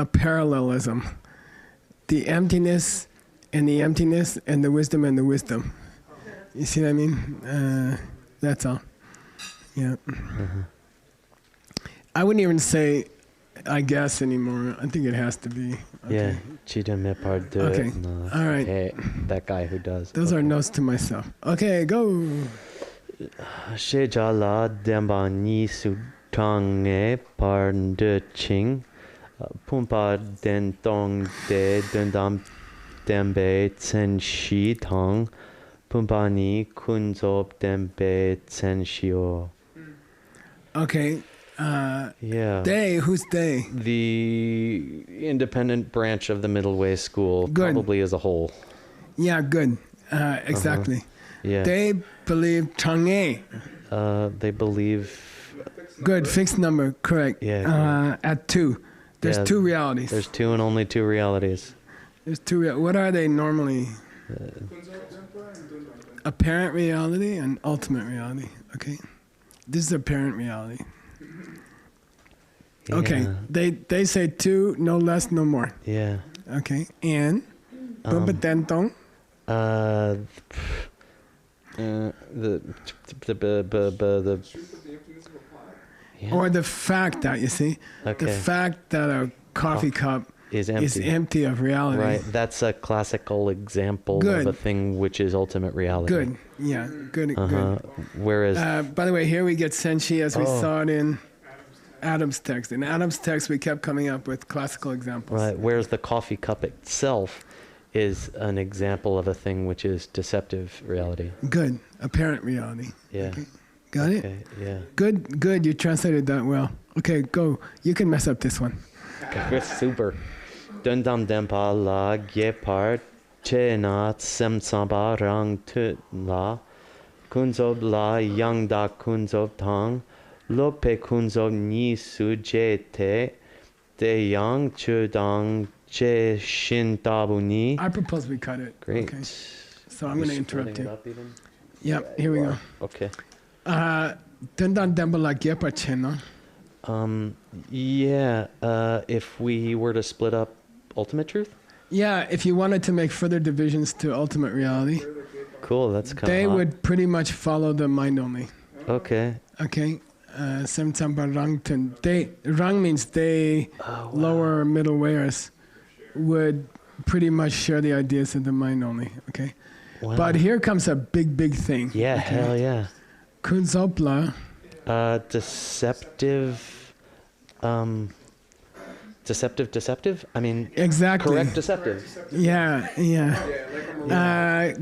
a parallelism. The emptiness and the emptiness and the wisdom and the wisdom. You see what I mean? That's all. Yeah. Mm-hmm. I wouldn't even say I guess anymore. I think it has to be. Okay. Yeah. Chida me par deux. Okay. No. All right. Hey, that guy who does. Those are notes to myself. Okay, go. Sheja la demba ni su tange par de ching. Pumpa den tong de dundam dembe tsen shi tong. Pumpa ni kunzop dembe tsen shio. Okay. Yeah. They, who's they? The independent branch of the Middle Way School, Good. probably as a whole. Yeah, good. Exactly. Yeah. They believe Chang'e. They believe. Good, fixed number, correct. Yeah. At 2. There's 2 realities. There's 2 and only 2 realities. There's 2 what are they normally? Apparent reality and ultimate reality. Okay. This is apparent reality. Yeah. Okay. They say 2, no less, no more. Yeah. Okay. And Bumbadentong. The yeah. Or the fact that, you see, Okay. the fact that a coffee cup is is empty of reality. Right. That's a classical example Good. of a thing which is ultimate reality. Good. Yeah. Good. Good. Whereas. By the way, here we get senshi as we Oh. saw it in Adam's text. In Adam's text, we kept coming up with classical examples. Right. Whereas the coffee cup itself is an example of a thing which is deceptive reality. Good. Apparent reality. Yeah. Okay. Got it? Okay. Yeah. Good. Good. You translated that well. Okay, go. You can mess up this one. Okay. Super. Dundam dempa la gepar che na sem samba rang tu la kunzob la yang da kunzob tang lope kunzob ni su je te de yang chu dang che shin tabu ni. I propose we cut it. Great. Okay. So I'm going to interrupt you. Even? Yep, here we go. Okay. Dendam dembala gepa chena. Yeah, if we were to split up ultimate truth? Yeah, if you wanted to make further divisions to ultimate reality, Cool, that's kind of they would pretty much follow the mind only. Okay. Okay. Semtamba rangten. Rang means they, lower middle wayers, would pretty much share the ideas of the mind only. Okay. Wow. But here comes a big thing. Yeah, okay? hell yeah. Kunzopla. Deceptive? I mean, Exactly. correct deceptive. Yeah.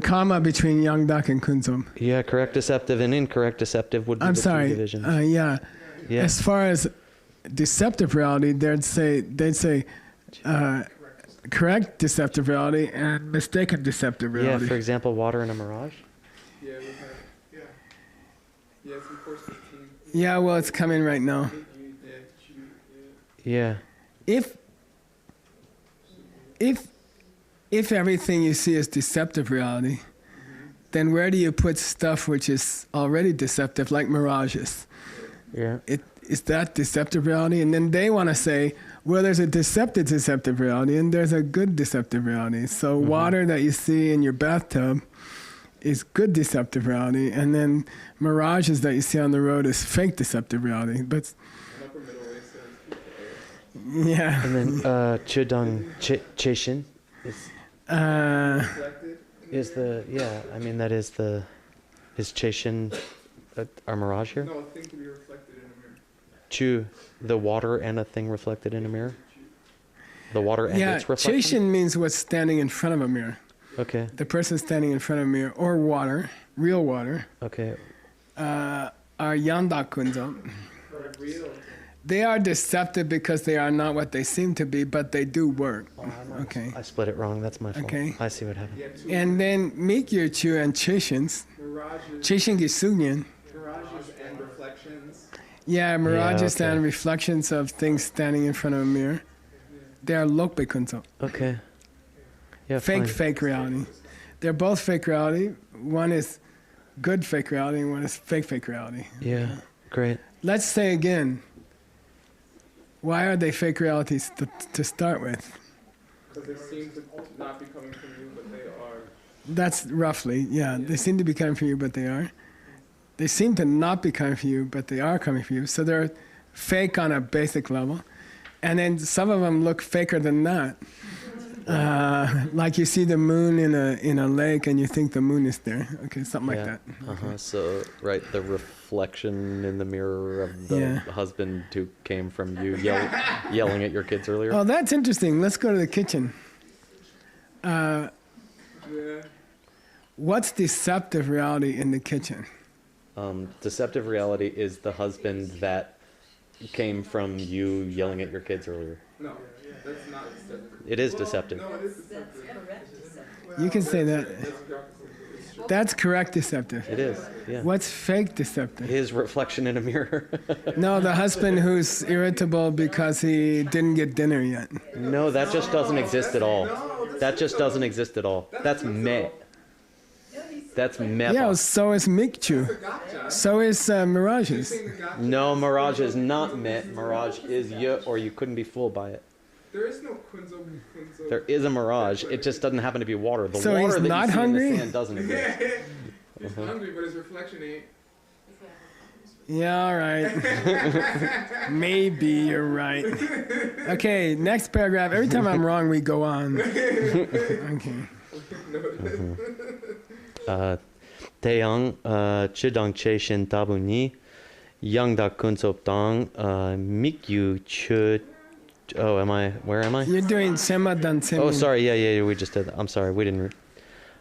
Comma between Yangdak and Kunzom. Yeah, correct deceptive and incorrect deceptive would be I'm the sorry. two divisions. Yeah. As far as deceptive reality, they'd say correct deceptive reality and mistaken deceptive reality. Yeah, for example, water in a mirage. Yeah, we have. Yeah. Yeah, it's in course 15. Yeah, well, it's coming right now. Yeah. If everything you see is deceptive reality, then where do you put stuff which is already deceptive, like mirages? Yeah. Is that deceptive reality? And then they want to say, well, there's a deceptive reality and there's a good deceptive reality. So water that you see in your bathtub is good deceptive reality, and then mirages that you see on the road is fake deceptive reality. But Upper middle way says yeah. And then Chudong Cheshin reflected. is the, yeah, I mean, that is the, is Cheshin our mirage here? No, a thing to be reflected in a mirror. Chu, the water and a thing reflected in a mirror? The water and its reflection? Cheshin means what's standing in front of a mirror. Okay. The person standing in front of a mirror, or water, real water, Okay. are yanda kunzo. But real. They are deceptive because they are not what they seem to be, but they do work. Okay. I split it wrong. That's my fault. Okay. I see what happened. Yeah, two And then Mikyuchu and Cheshins, mirages, Cheshin Gisunyan, mirages and reflections. yeah, mirages okay. and reflections of things standing in front of a mirror. They are lokbe kunzo. Okay. Yeah, fine. Fake reality. They're both fake reality. One is good fake reality and one is fake reality. Yeah, great. Let's say again, Why are they fake realities to start with? Because they seem to not be coming from you, but they are. That's roughly, yeah. They seem to be coming from you, but they are. They seem to not be coming from you, but they are coming from you. So they're fake on a basic level. And then some of them look faker than that. Like you see the moon in a lake and you think the moon is there. Okay, something like that. Okay. So, right, the reflection in the mirror of the husband who came from you yelling at your kids earlier. Oh, that's interesting. Let's go to the kitchen. What's deceptive reality in the kitchen? Deceptive reality is the husband that came from you yelling at your kids earlier. No, that's not deceptive. It is deceptive. No, it is deceptive. You can say that. That's correct deceptive. It is, yeah. What's fake deceptive? His reflection in a mirror. No, the husband who's irritable because he didn't get dinner yet. No, that just doesn't exist at all. That just doesn't exist at all. That's me. That's me. Yeah, so is Mikchu. So is Mirages. No, Mirage is not me. Mirage is you, or you couldn't be fooled by it. There is no Kunzo. There is a mirage. It just doesn't happen to be water. The So water he's that not you see hungry? in the sand doesn't exist. He's hungry, but his reflection ain't. Yeah, all right. Maybe you're right. Okay, next paragraph. Every time I'm wrong, we go on. Okay. Taeyang chidang che shin tabu ni yang da kunsop dang mikyu chud. Oh, where am I? You're doing Sema Dan Semin. Oh, sorry. Yeah, we just did that. I'm sorry. We didn't.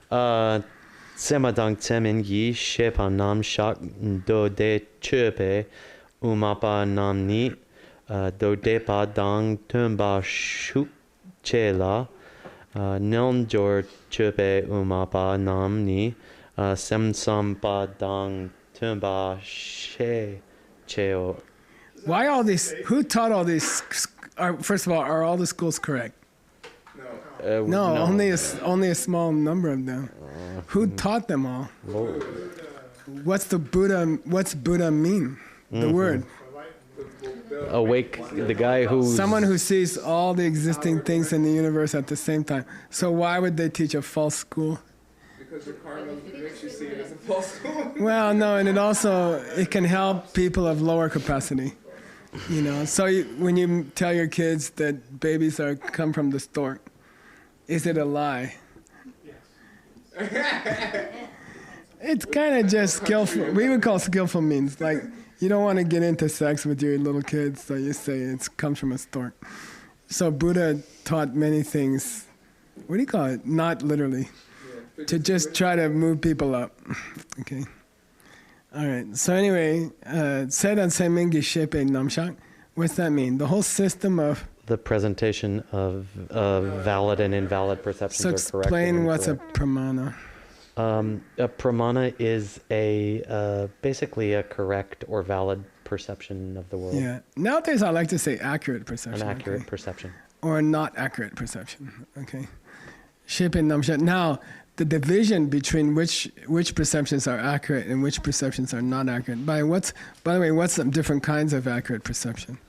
Sema dang tsemin yi shepa nam shak do de chepe umapa nam ni do de pa dang tumba shuk chela non jor chepe umapa nam ni sem sam pa dang tumba she cheo. Why all these? Who taught all these? First of all, are all the schools correct? No, only a small number of them. Who taught them all? Lord. What's Buddha mean? The word. Awake, the guy who. Someone who sees all the existing things in the universe at the same time. So why would they teach a false school? Because your karma makes you see it as a false school. Well, no, and it can help people of lower capacity. You know, so when you tell your kids that babies come from the stork, is it a lie? Yes. It's kind of just skillful. We would call skillful means. Like, you don't want to get into sex with your little kids, so you say it comes from a stork. So Buddha taught many things, what do you call it? Not literally. To just try to move people up. Okay. All right. So anyway, Sedan Semingi Shepe Namshak. What's that mean? The whole system of. The presentation of valid and invalid perceptions So are correct. explain what's a pramana. A pramana is basically a correct or valid perception of the world. Yeah. Nowadays, I like to say accurate perception. An accurate perception. Or not accurate perception. Okay. Shepe Namshak. Now, the division between which perceptions are accurate and which perceptions are not accurate. By the way, what's some different kinds of accurate perception?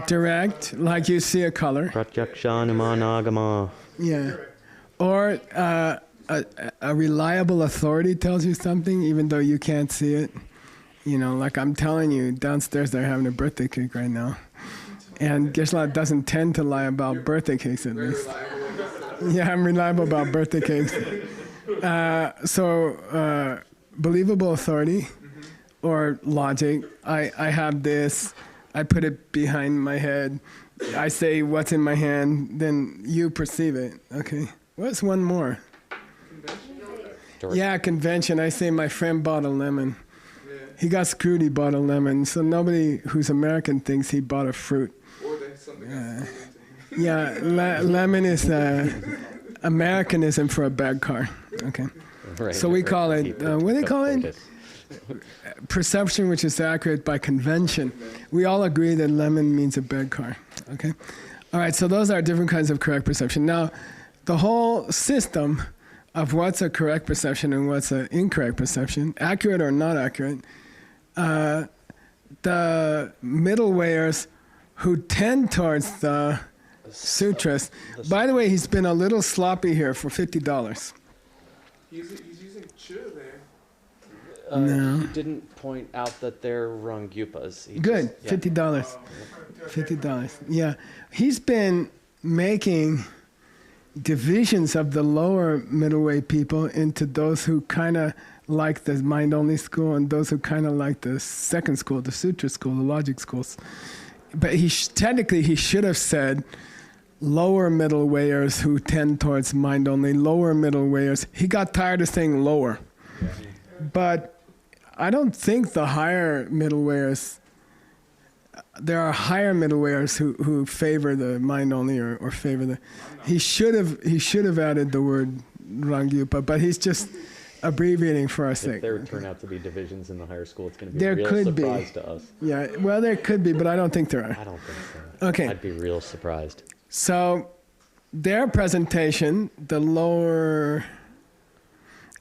Direct, like you see a color. Pratyakshanumanagama. Yeah. Or a reliable authority tells you something even though you can't see it. You know, like I'm telling you, downstairs they're having a birthday cake right now. And Geshe-la doesn't tend to lie about birthday cakes at least. Yeah, I'm reliable about birthday cakes. So believable authority or logic. I have this. I put it behind my head. I say what's in my hand. Then you perceive it. Okay. What's one more? Yeah, convention. I say my friend bought a lemon. He got screwed. He bought a lemon. So nobody who's American thinks he bought a fruit. Yeah, lemon is Americanism for a bad car. Okay. Right, so we call it, what do they call it? Perception, which is accurate by convention. We all agree that lemon means a bad car. Okay. All right, so those are different kinds of correct perception. Now, the whole system of what's a correct perception and what's an incorrect perception, accurate or not accurate, the middle wayers who tend towards the sutras. By the way, he's been a little sloppy here for $50. He's using chu there. No. He didn't point out that they're Rangyupas. He Good, just- yeah. $50. $50. Yeah, he's been making divisions of the lower middle way people into those who kind of like the mind-only school and those who kind of like the second school, the sutra school, the logic schools. But technically he should have said lower middle wayers who tend towards mind-only, lower middle wayers. He got tired of saying lower. But I don't think the higher middle wayers, there are higher middle wayers who favor the mind-only or favor the... He should have added the word Rangyupa, but he's just abbreviating for our If sake. there turn out to be divisions in the higher school, it's going to be There a real could be. surprise to us. Yeah, well, there could be, but I don't think there are. I don't think so. Okay. I'd be real surprised. So their presentation,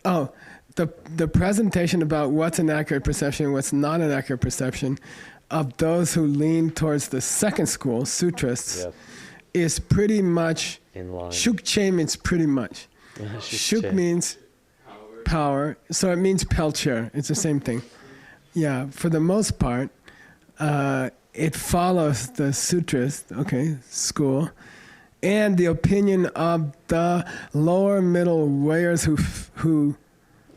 the presentation about what's an accurate perception, what's not an accurate perception of those who lean towards the second school, sutrists, Yes. is pretty much, In line. Shukche means pretty much. Shuk means power, so it means pelcher. It's the same thing. Yeah, for the most part, it follows the sutras, school, and the opinion of the lower middle wayers who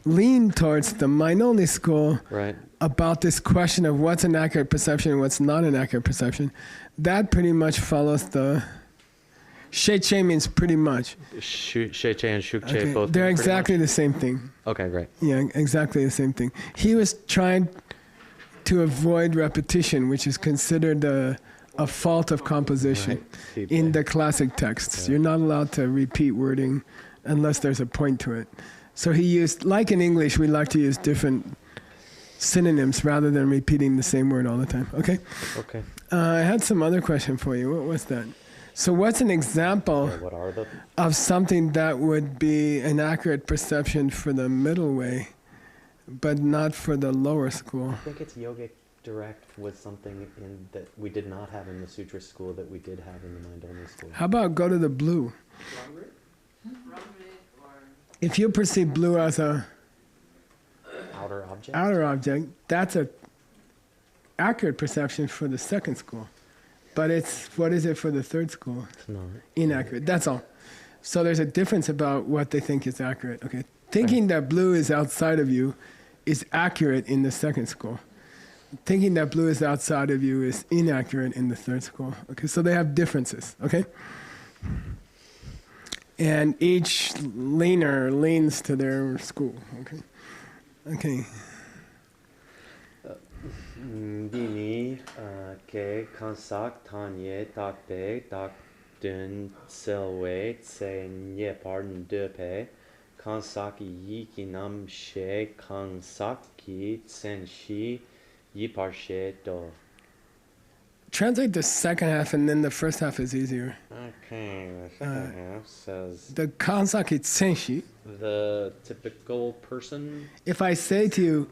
lean towards the mind-only school Right. about this question of what's an accurate perception and what's not an accurate perception. That pretty much follows the... Sheiche means pretty much. Sheiche and Shukche Okay, both. they're mean pretty exactly much? the same thing. Okay, great. Yeah, exactly the same thing. He was trying to avoid repetition, which is considered a fault of composition Right. in the classic texts. Yeah. You're not allowed to repeat wording unless there's a point to it. So he used, like in English, we like to use different synonyms rather than repeating the same word all the time. Okay? Okay. I had some other question for you. What was that? So what's an example Yeah, what are the? of something that would be an accurate perception for the middle way, but not for the lower school? I think it's yogic direct was something in that we did not have in the sutra school that we did have in the mind-only school. How about go to the blue? If you perceive blue as a Outer object. outer object, that's a accurate perception for the second school. But what is it for the third school? It's not. Inaccurate. That's all. So there's a difference about what they think is accurate. Okay, thinking that blue is outside of you is accurate in the second school. Thinking that blue is outside of you is inaccurate in the third school. Okay, so they have differences. Okay, and each leaner leans to their school. Okay, okay. Dini ke kansak tanye takpe tak dun selwe tse nye pardon de pe kansak yi kinam she kansak ki tsen shi yi par she do. Translate the second half, and then the first half is easier. Okay, the second half says The kansaki tsenshi. the typical person. If I say to you,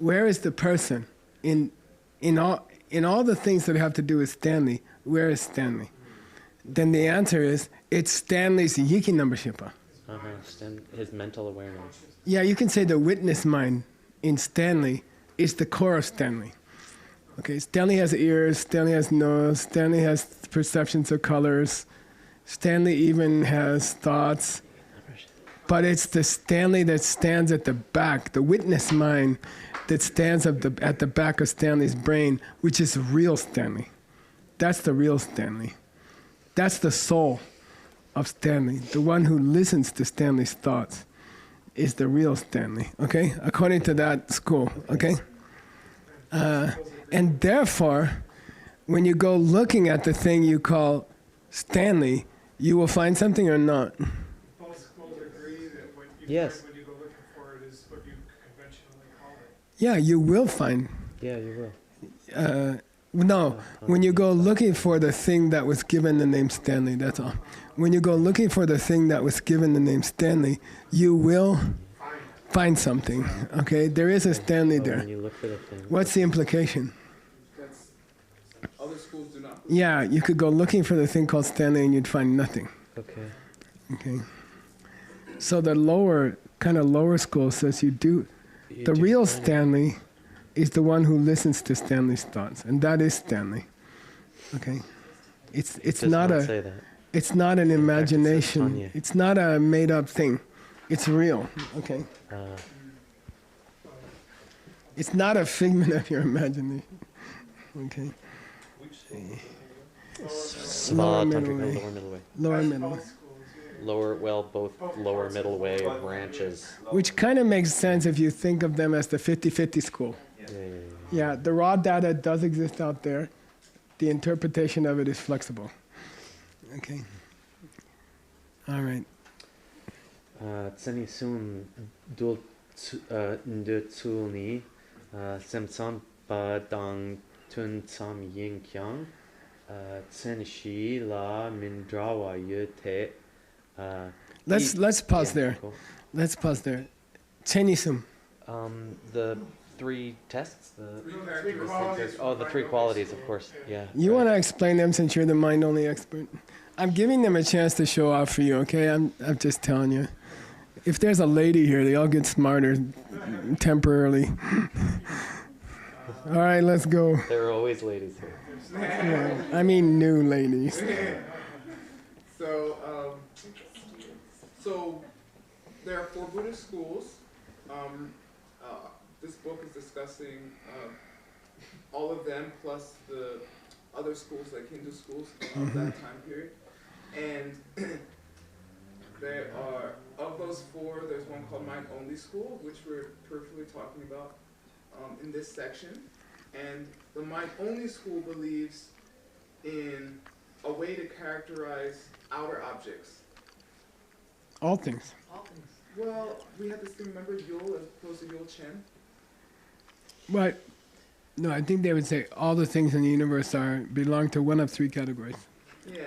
where is the person in all the things that have to do with Stanley, where is Stanley? Then the answer is, it's Stanley's Yiki Nambashipa. His mental awareness. Yeah, you can say the witness mind in Stanley is the core of Stanley. Okay, Stanley has ears, Stanley has nose, Stanley has perceptions of colors, Stanley even has thoughts. But it's the Stanley that stands at the back, the witness mind that stands at the back of Stanley's brain, which is real Stanley. That's the real Stanley. That's the soul of Stanley. The one who listens to Stanley's thoughts is the real Stanley, okay? According to that school, okay? And therefore, when you go looking at the thing you call Stanley, you will find something or not. Both schools agree that what you Yes. find when you go looking for it is what you conventionally call it. Yeah, you will find. Yeah, you will. No, when you go looking for the thing that was given the name Stanley, that's all. When you go looking for the thing that was given the name Stanley, you will find something, okay? There is a Stanley So there. when you look for the thing. What's the implication? other schools do not believe. Yeah, you could go looking for the thing called Stanley and you'd find nothing. Okay. Okay. So the kind of lower school says you do. You The do real find it. Stanley is the one who listens to Stanley's thoughts, and that is Stanley. Okay. It's Does not not a. say that. It's not an fact, it says imagination. Tanya. It's not a made-up thing. It's real. Okay. It's not a figment of your imagination. Okay. Sva, Lower tantric, middle way. lower middle way. Lower middle. Both schools, yeah. Lower, well, both lower middle way branches. Which kind of makes sense if you think of them as the 50-50 school. Yeah. Yeah, the raw data does exist out there. The interpretation of it is flexible. Okay. All right. Tseni sun dul ndu tsulni semtsam pa dang tun tsam yin kyang tsen shi la mindrawa yu te. Let's pause Yeah, there. cool. Let's pause there. Chenisum. The three tests. Three Three characteristics. qualities. Oh, the three qualities, of course. Yeah. You want to explain them since you're the mind-only expert? I'm giving them a chance to show off for you, okay? I'm just telling you. If there's a lady here, they all get smarter temporarily. All right, let's go. There are always ladies here. Yeah, I mean new ladies. So there are 4 Buddhist schools. This book is discussing all of them plus the other schools, like Hindu schools of that time period. And there are, of those 4, there's one called Mind Only School, which we're perfectly talking about in this section. And the Mind Only School believes in a way to characterize outer objects. All things. Well, we had this thing, remember Yul as opposed to Yul Chen? But no, I think they would say all the things in the universe belong to one of 3 categories. Yeah,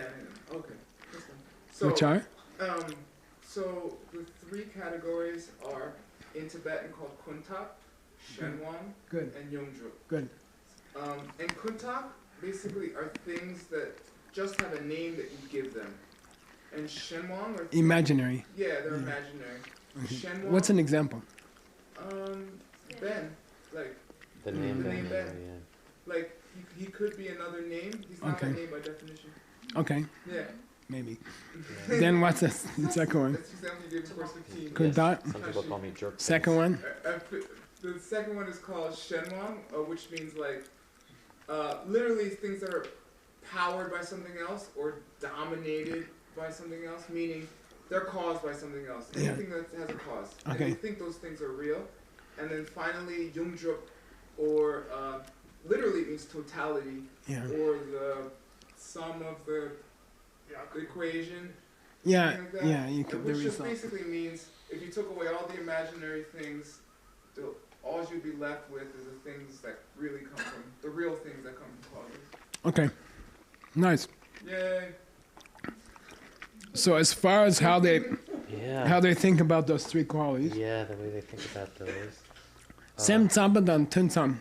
okay. This one. So, Which are? So the 3 categories are in Tibetan called Kuntak, Shenwang, Good. and Yongdrup. Good. And Kuntak basically are things that just have a name that you give them. And Shenwang are Imaginary. yeah, they're imaginary. Shenwang. What's an example? Ben, like The name The name Ben. Ben. Yeah. like he could be another name. He's not Okay. a name by definition. Okay, Yeah. maybe. Then what's the second one? That's the example you gave in course 15. Kuntak. Some people call me jerk. Second one? The second one is called Shenwang, which means like literally things that are powered by something else or dominated by something else, meaning they're caused by something else. Yeah. Anything that has a cause. Okay. And we think those things are real. And then finally, Yungdrup, or literally means totality, Yeah. or the sum of the equation. Yeah, something like that. yeah, you could, the Which just result. basically means if you took away all the imaginary things, all you'd be left with is the things that really come from, the real things that come from causes. Okay, nice. Yay! So as far as how they Yeah. think about those 3 qualities, Yeah, the way they think about those. Sem Tsambadan Tunsam.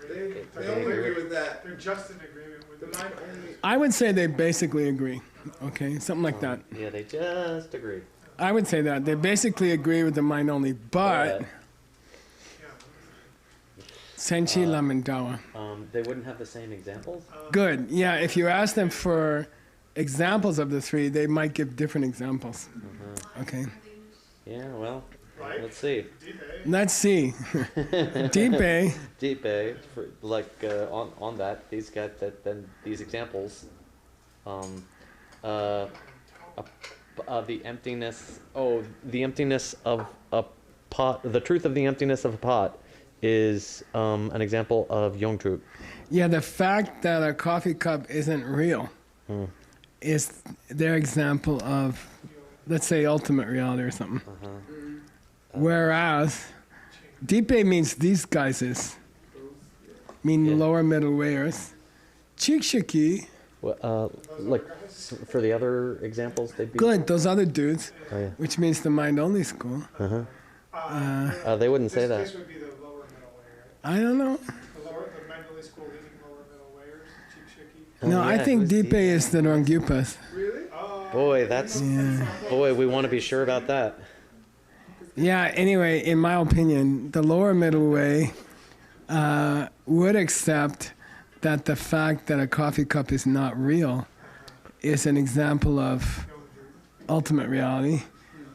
They only agree with that. They're just in agreement with The it. mind only. I would say they basically agree. Okay, something like that. Yeah, they just agree. I would say that they basically agree with the mind only, but Senchi Lamandawa. They wouldn't have the same examples. Good. Yeah, if you ask them for examples of the 3, they might give different examples. Okay. Yeah, well, Right? let's see. Let's see. Deepe. Deep for like on that these got that then these examples, the emptiness. Oh, the emptiness of a pot. The truth of the emptiness of a pot is an example of Yongdrup. Yeah, the fact that a coffee cup isn't real is their example of, let's say, ultimate reality or something. Whereas, Deepe means these guys mean Yeah. lower middle wayers. Chikshiki, Well, like for the other examples, they'd be good, those other dudes, Oh yeah. which means the mind-only school. They wouldn't say This that. case would be the lower middle way, right? I don't know. The mentally school isn't lower middle No, I yeah, think who's Dipe is the Rangyupas. Really? Boy, that's boy. We want to be sure about that. Yeah, anyway, in my opinion, the lower middle way would accept that the fact that a coffee cup is not real is an example of ultimate reality.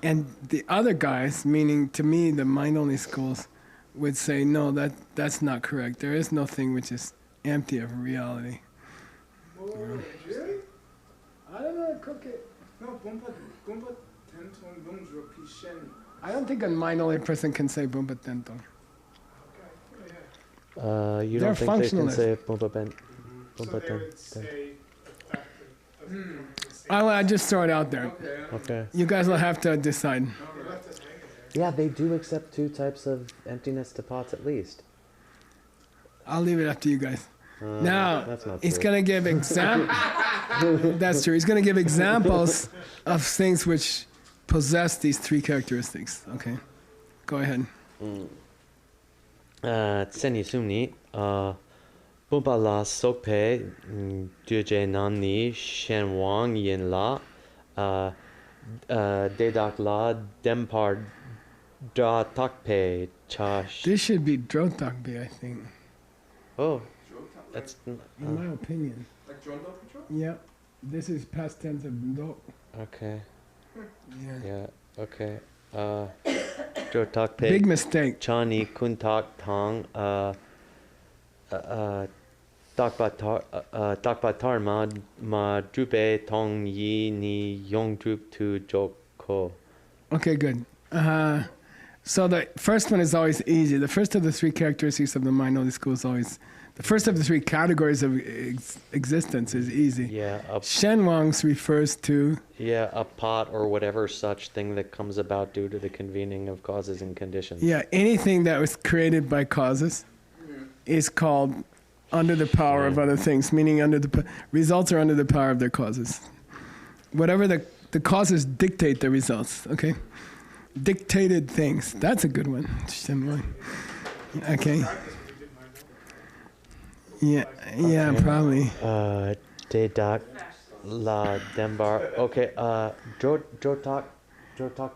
And the other guys, meaning to me the mind-only schools, would say, no, that's not correct. There is no thing which is empty of reality. Really? I don't know, cook it. No, Bumpa Tenton Lungdro Pishen. I don't think a mind-only person can say Bumpa Tento. You They're don't think they can functionalists. say Bumpa Ben? So Bumpa they would ten. say I just throw it out there. Okay. Okay. You guys will have to decide. you left us hanging there. Yeah, they do accept two types of emptiness to pots at least. I'll leave it up to you guys. Now, that's not he's true. going to give That's true. He's going to give examples of things which possess these three characteristics. Okay. Go ahead. Tseni sumni, Bumpa la sokpe, duje nani, shen wang yin la, dedak la, dempar da takpe, chash. This should be Drotagbe, I think, Oh, that's. in my opinion. Like Jondo Patrol? Yep. This is past tense of do. Okay. Yeah. Yeah. Okay. Jo takpe. Big mistake. Chani kuntak tang takbatar ma drupe tong yi ni yong drup tu joko. Okay, good. So the first one is always easy. The first of the three characteristics of the mind-only school is always, the first of the three categories of existence is easy. Yeah, Shenwangs refers to, a pot or whatever such thing that comes about due to the convening of causes and conditions. yeah, anything that was created by causes is called under the power of other things, meaning results are under the power of their causes. Whatever the causes dictate the results, okay? Dictated things. That's a good one. Shenwang. Okay. Yeah, Okay. probably. Dedak la dembar. Okay, Jotak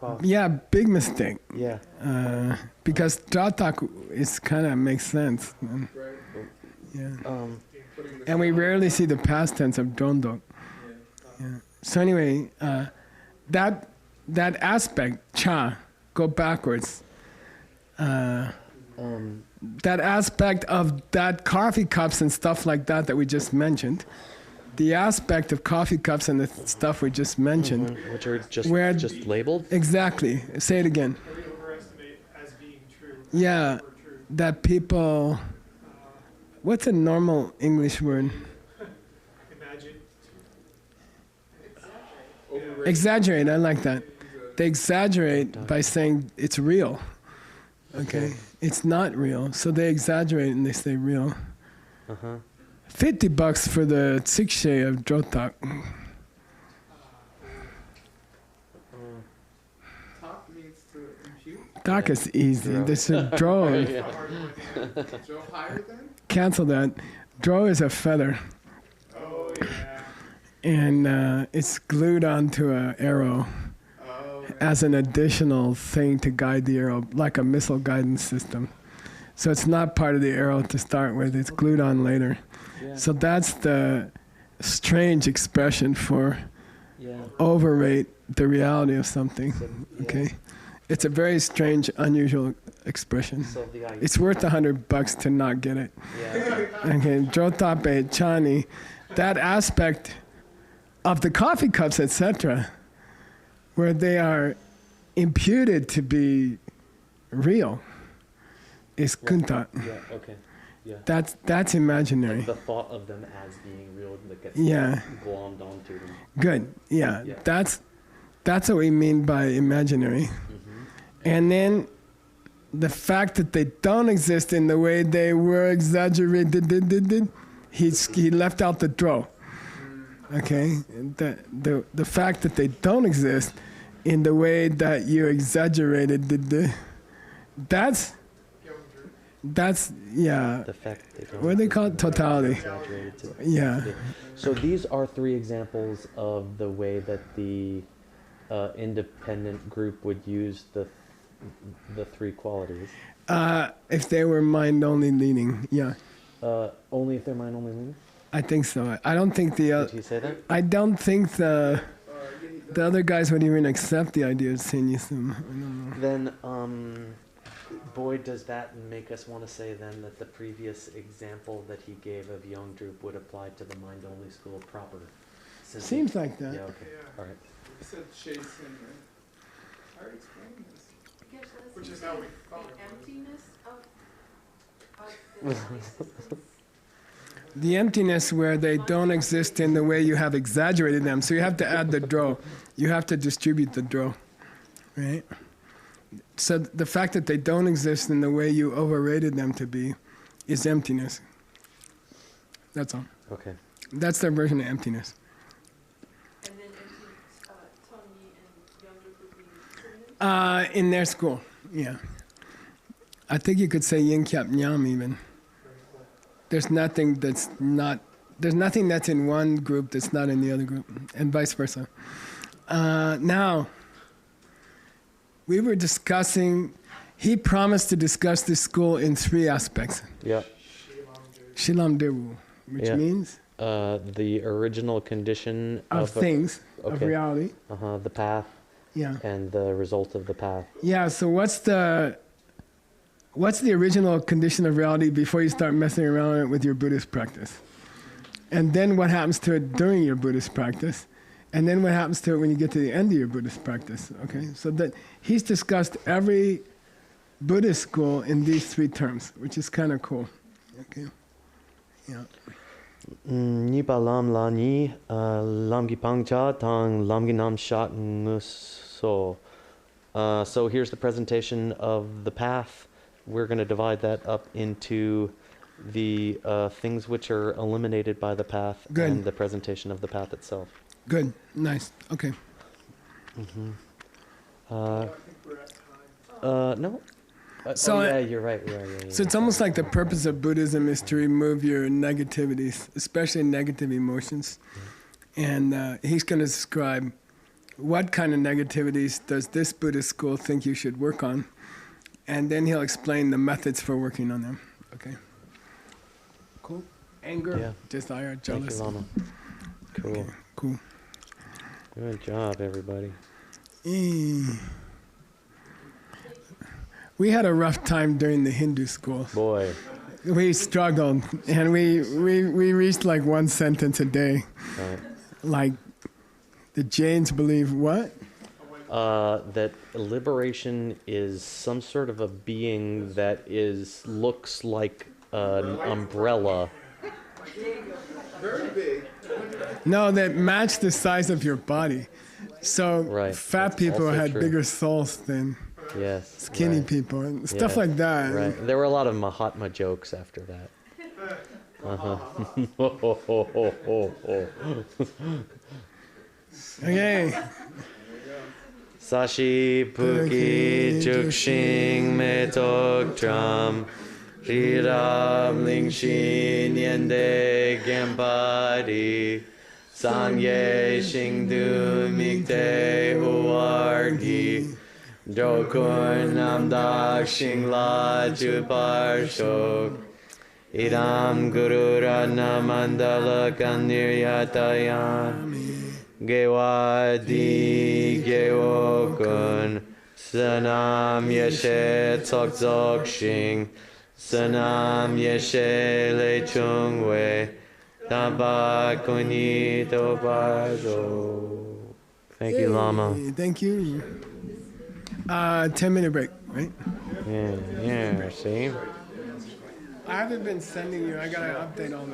ba. Yeah, big mistake. Yeah. Because Dratak is kind of makes sense. Right. Yeah. Putting the And we rarely see the past tense of Drondok. Yeah. So anyway, that aspect, cha, go backwards. That aspect of that coffee cups and stuff like that we just mentioned, the aspect of coffee cups and the stuff we just mentioned, Which are Where- just labeled. exactly. Say it again. That we overestimate as being true. Yeah, Or true. that people. What's a normal English word? Imagine. overrated. Exaggerate. I like that. They exaggerate by saying it's real. Okay, it's not real, so they exaggerate and they say real. Uh-huh. $50 for the 6 of Drotak. Top means to impute. Tak is easy. Dro. This is draw. Joe higher than? Cancel that. Draw is a feather, Oh, yeah. and it's glued onto an arrow Oh, right. as an additional thing to guide the arrow, like a missile guidance system. So it's not part of the arrow to start with. It's glued on later. Yeah. So that's the strange expression for Yeah. overrate the reality of something. So, yeah. Okay, it's a very strange, unusual expression. So the idea. It's worth $100 to not get it. Yeah. Okay, Drotape, Chani, that aspect of the coffee cups, etc., where they are imputed to be real, is kunta. Yeah. Okay. Yeah. That's imaginary. The thought of them as being real that gets Yeah. glommed onto them. Good. Yeah, Yeah. that's what we mean by imaginary. And then the fact that they don't exist in the way they were exaggerated, he left out the draw. Okay, the fact that they don't exist in the way that you exaggerated, that's That's, yeah. The fact they don't What do they call it? exist in the Totality. exaggerated to- Yeah. So these are three examples of the way that the independent group would use the three qualities. If they were mind-only leaning, yeah. Only if they're mind only leaning? I think so. I don't think Did he say that? I don't think the other guys would even accept the idea of Shinnism. I don't know. Then, boy, does that make us want to say then that the previous example that he gave of Young Drup would apply to the mind only school proper. Since he- Seems like that. Yeah, okay. Yeah. All right. You said chasing, right? I already explained this. Because that's Which is the how we thought the it was. emptiness of the existence. The emptiness where they don't exist in the way you have exaggerated them. So you have to add the draw. You have to distribute the draw, right? So the fact that they don't exist in the way you overrated them to be is emptiness. That's all. Okay. That's their version of emptiness. And then Tony and Younger would be synonyms? In their school, yeah. I think you could say yin kyap nyam even. There's nothing that's in one group that's not in the other group, and vice versa. Now, we were discussing, he promised to discuss this school in three aspects. Yeah. Shilam Dewu, which Yeah. means The original condition of things, of okay. reality. The path Yeah. and the result of the path. Yeah, so what's the original condition of reality before you start messing around with your Buddhist practice? And then what happens to it during your Buddhist practice? And then what happens to it when you get to the end of your Buddhist practice? Okay, so that he's discussed every Buddhist school in these three terms, which is kind of cool. Okay, yeah. Ni pa lam la ni lam gi pang cha tang lam gi nam shat so. So here's the presentation of the path. We're going to divide that up into the things which are eliminated by the path Good. and the presentation of the path itself. Good, nice, okay. I think we're at time. No. So yeah, you're right. Yeah. So it's almost like the purpose of Buddhism is to remove your negativities, especially negative emotions. And he's going to describe what kind of negativities does this Buddhist school think you should work on. And then he'll explain the methods for working on them. Okay. Cool. Anger, Yeah. desire, Thank you, jealousy. Lama. Cool. Okay, cool. Good job, everybody. We had a rough time during the Hindu schools. Boy. We struggled, and we reached like one sentence a day. Right. Like, the Jains believe what? That liberation is some sort of a being that looks like an umbrella. Very big. No, that match the size of your body. So Right, fat that's people also had true. bigger souls than Yes. skinny right. people, and stuff Yeah, like that. Right. There were a lot of Mahatma jokes after that. Okay. Sashi Puki Jukshin Metok Drum Rirab Lingshin Yende Gempadi Sanye Shingdu Mikte Huargi Dokun Namdak Shingla Jupar Shok Idam Guru Ratna Mandala Kandiryatayan Gewadi Gewokun Sanam Yeshe Tsok Shing Sanam Yeshe Le Chungwe Taba Kuni Tobajo. Thank you, Lama. Hey, thank you. 10-minute break, right? Yeah, see? I haven't been sending you. I gotta update all that.